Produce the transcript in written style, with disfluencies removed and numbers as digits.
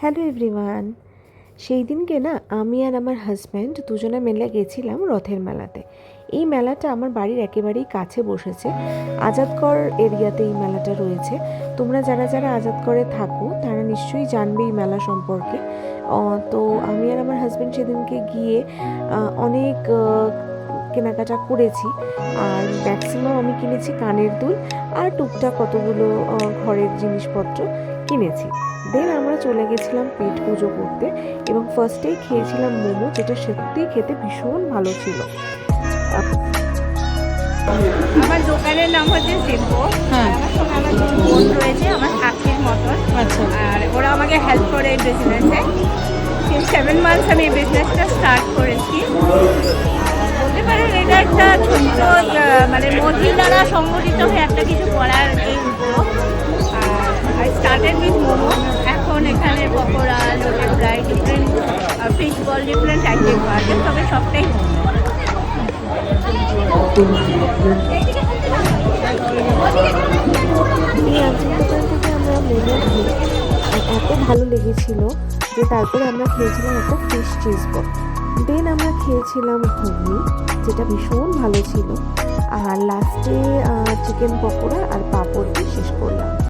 Hello everyone. সেই দিনকে না আমি আর আমার হাজব্যান্ড দুজনে মিলে গেছিলাম রথের মেলাতে। এই মেলাটা আমার বাড়ির একেবারেই কাছে বসেছে, আজাদগড় এরিয়াতে এই মেলাটা রয়েছে। তোমরা যারা যারা আজাদগড়ে থাকো তারা নিশ্চয়ই জানবে এই মেলা সম্পর্কে। তো আমি আর আমার হাজব্যান্ড সেদিনকে গিয়ে অনেক কেনাকাটা করেছি। আর ম্যাক্সিমাম আমি কিনেছি কানের দুল আর টুকটাক কতগুলো ঘরের জিনিসপত্র কিনেছি। দেন আমরা চলে গেছিলাম পেট পুজো করতে এবং ফার্স্টেই খেয়েছিলাম মোমো, যেটা সত্যিই খেতে ভীষণ ভালো ছিল। আমার দোকানের নাম হচ্ছে শিল্প। হ্যাঁ। আমার সঙ্গে আমার দুটো বোন রয়েছে, আমার কাকির মতন। আচ্ছা। আর ওরা আমাকে হেল্প করে এই বিজনেসে। 7 মান্থস আমি এই বিজনেসটা স্টার্ট করেছি। বলতে পারেন এটা একটা ছোট্ট মানে মহিলারা সংগঠিত হয়ে একটা কিছু করার এই উদ্যোগ। I started with momo. এখন এখানে পকোড়া, লোটে fry, different fish ball, different item পাওয়া যায়, তবে সবটাই মোমো। এই আঞ্চলিক দোকান থেকে আমরা মোমো খাই আর এত ভালো লেগেছিল যে তারপরে আমরা খেয়েছিলাম একটা ফিশ চিজ বল। দেন আমরা খেয়েছিলাম ঘুগনি, যেটা ভীষণ ভালো ছিল। আর লাস্টে চিকেন পকোড়া আর পাঁপড় দিয়ে শেষ করলাম।